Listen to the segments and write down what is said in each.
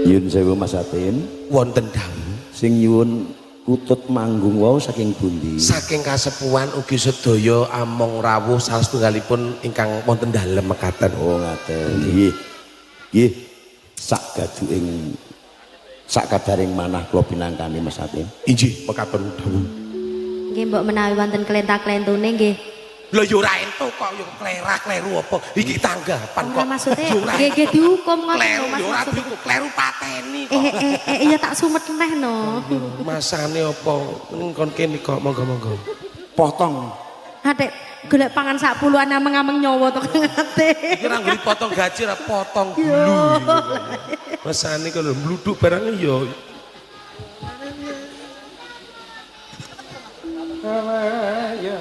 Nyun sewu Mas Atin. Wonten dawuh. Sing nyuwun kutut manggung wau saking pundi? Saking kasepuhan ugi sedaya among rawuh salah setunggalipun ingkang wonten dalem mekaten. Oh ngaten. Nggih. Nggih. Sak gaduking sak kadaring manah kula pinangkani Mas Atin. Inggih, mekaten dawuh. Nggih mbok menawi wonten klenta-klentune nggih. Lho yo ora entuk kok yo klerak-kleru apa? Iki tanggapan kok. Ora maksude nggih dihukum ngoten Kleru lho Mas. yo ora dihukum, kleru pateni kok. Ya tak sumet neh no. Masane apa? Kon kene kok monggo-monggo. Potong. Adek golek pangan sak puluhan ameng-ameng nyawa to ngate. Iki ora ngguri potong gaji ora potong gulu. Masane kok lho mluduk barang yo. Ya.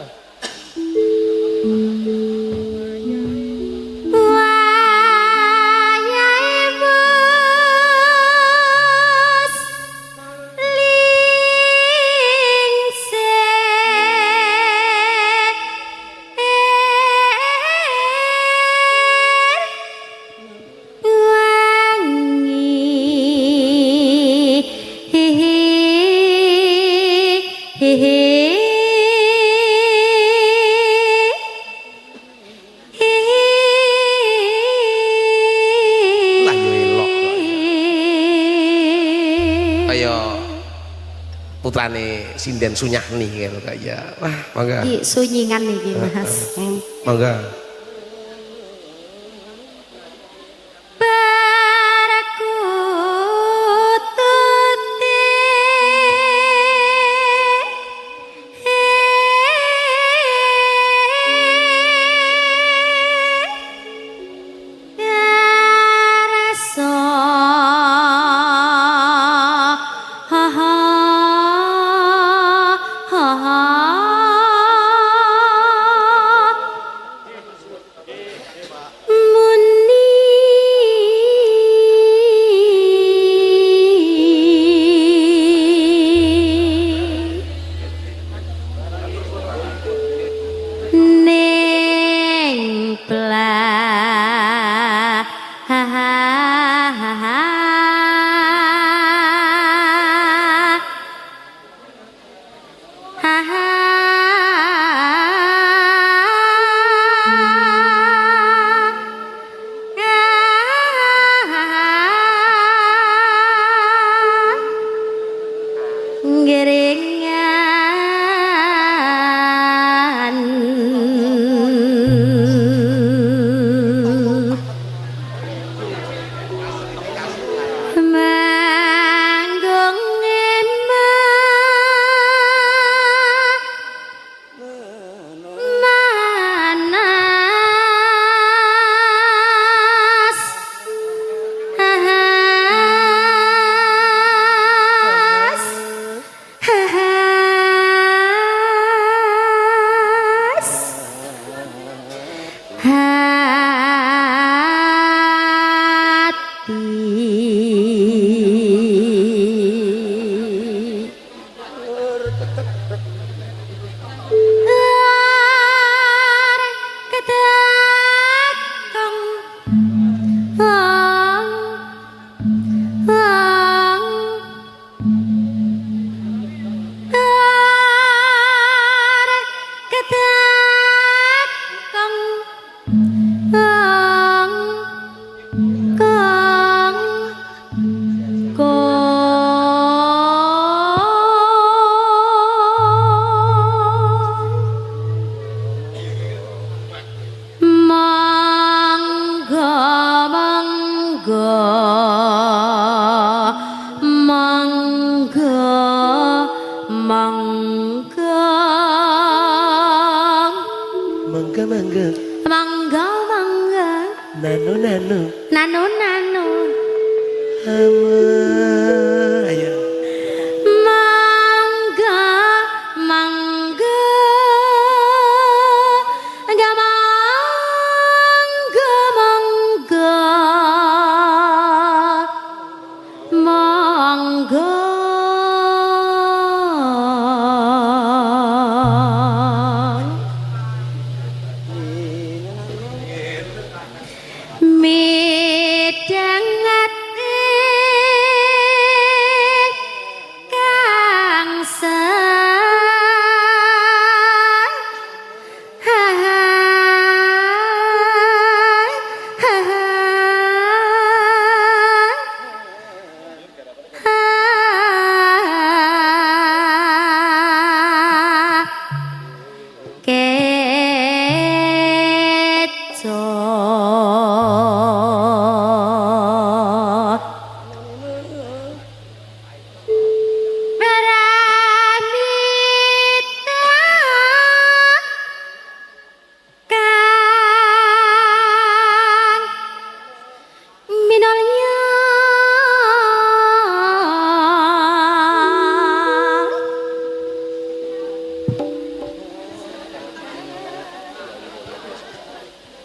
Putrane sinden Sunyahni gitu kaya. Wah, mangga. Iki sunyingan niki Mas. Mangga.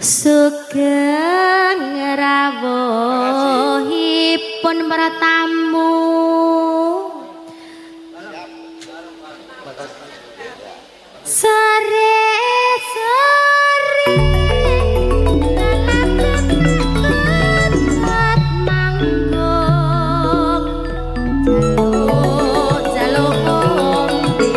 Sugeng rawuhipun para tamu. Sore-sore lalapat manggung jaluk ombe.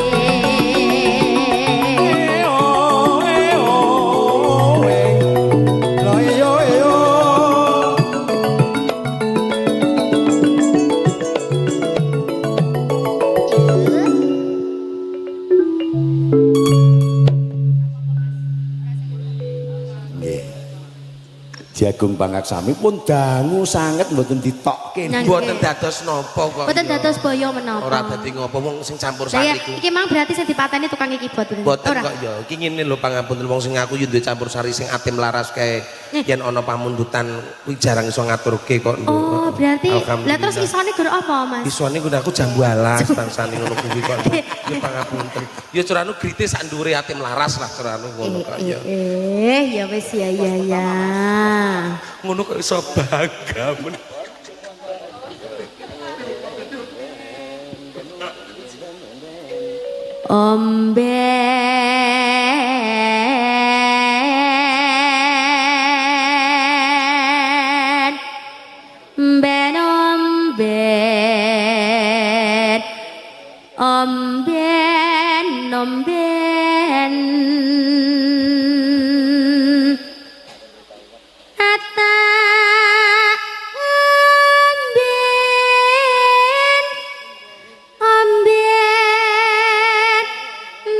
Jagung Pangaksami pun dangu sanget mboten ditokke. Mboten dados napa kok. Mboten dados boyo menapa. Ora dadi ngopo wong sing campur Lah ya, sari iku. iki mang berarti sing dipateni tukang iki bot. Mboten kok ya. Iki ngene lho pangapunten wong sing aku yo duwe campur sari sing atim laras kae yen ana pamundutan kuwi jarang iso ngaturke kok. Oh, berarti lah terus isone gur apa, Mas? Isone nggon aku jambu alas bangsane ngono kuwi kok. Ya pangapunten. Ya curanu grite sak ndure atim laras lah curanu ngono kok ya. Ya wis ya. Ngono kok iso bangga men. Omben ata omben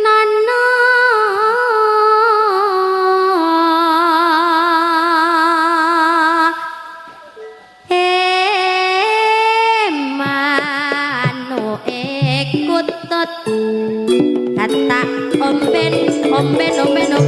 nono manu ekutut kata omben nono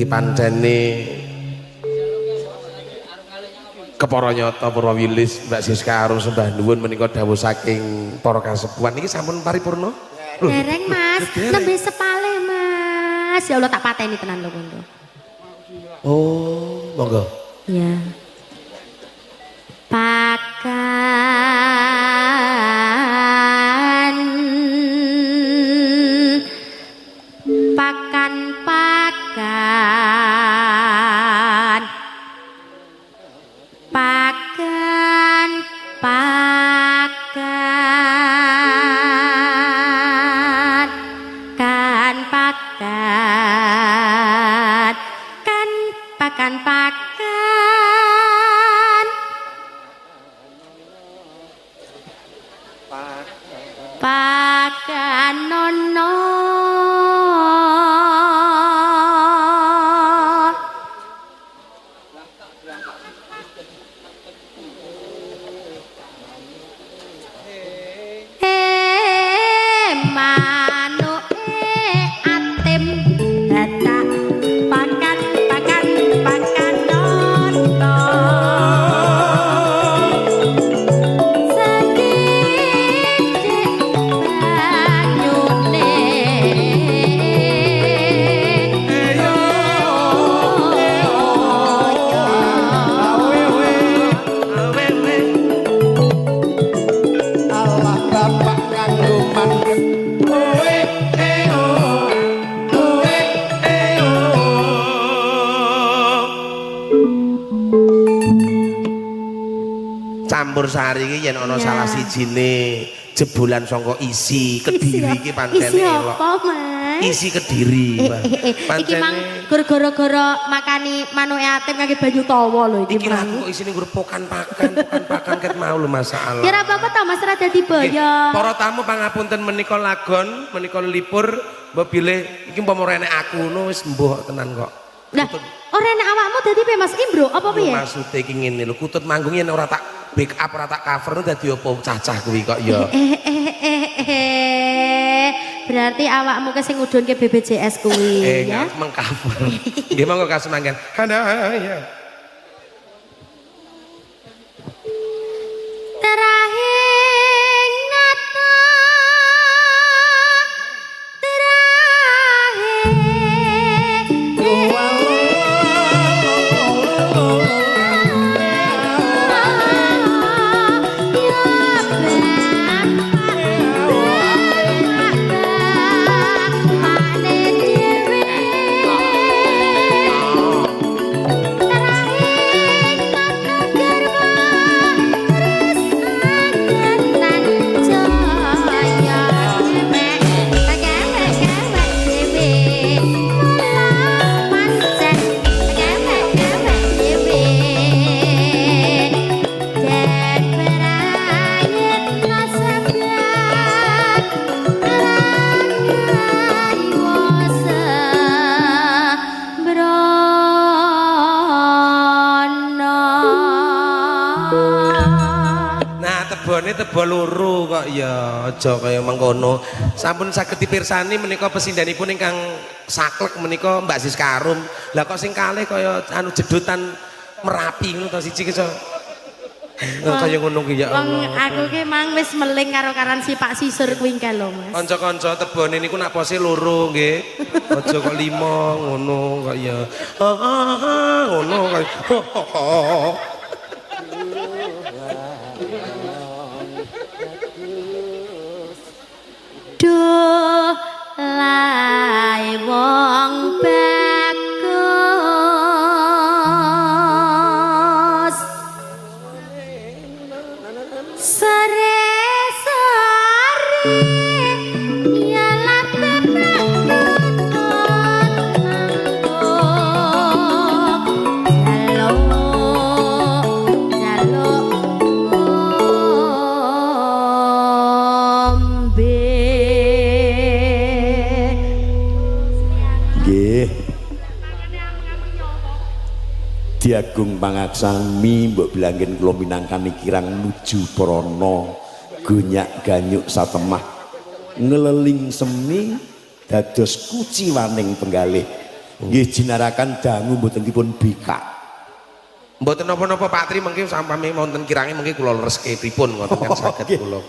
pancene Kepara Nyata Purwawilis Mbak Siska Arum sembah nuwun menika dawuh saking para kasepuhan niki sampun paripurna. Dereng Mas, nembe sepale Mas. Ya Allah tak pateni tenan lho kono. Oh, monggo. Ya. Pakan nono manu atim data pakan nono campur sari iki yen ana salah sijine jebolan saka isi Kediri iki pancen isi apa, Mas? Isi Kediri, Mbak. Iki mang gara-gara makani manuke atim ngangge banyu tawa lho iki. Iki aku kok isine nggur pokan-pakan ket mau lho masalah. Ya ora apa-apa ta Mas, ora dadi boyo. Para tamu pangapunten menika lagon, menika lipur, mbok bilih iki umpama renek aku ngono wis mbuh tenan kok. Lah, ora enak awakmu dadi piye Mas Imbro apa piye? Maksude iki ngene lho, kutut manggung yen ora tak backup ora tak cover dadi apa cacah kuwi kok ya. Berarti awakmu ke sing ngudunke BPJS kuwi ya. Mengcover. Nggih monggo kasumangken. Ada ya. Terakhir nata tebo loro kok ya aja kaya mengkono. Sampun saged dipirsani menika pesindanipun ingkang saklek menika Mbak Siska Arum. Lah kok sing kalih kaya anu jedutan Merapi ngono to siji kaya kaya ngono ki ya Allah. Aku ki mang wis meling karo karan si Pak Sisur kuwi engke lho Mas. Kanca-kanca tebone niku nak pose loro nggih. Aja kok 5 ngono kok ya. Ngono kok. Duh lai wong bagus sore-sore yalah Diagung Pangaksami mbok bilangin kula minangkani kirang nuju prana gonyak ganyuk satemah ngeleling semi dados kuciwaning penggalih nggih jinarakan dangu mboten dipun bikak mboten napa-napa Pak Tri mengki sampami wonten kirange mengki kula lereske pripun ngoten kan saged kula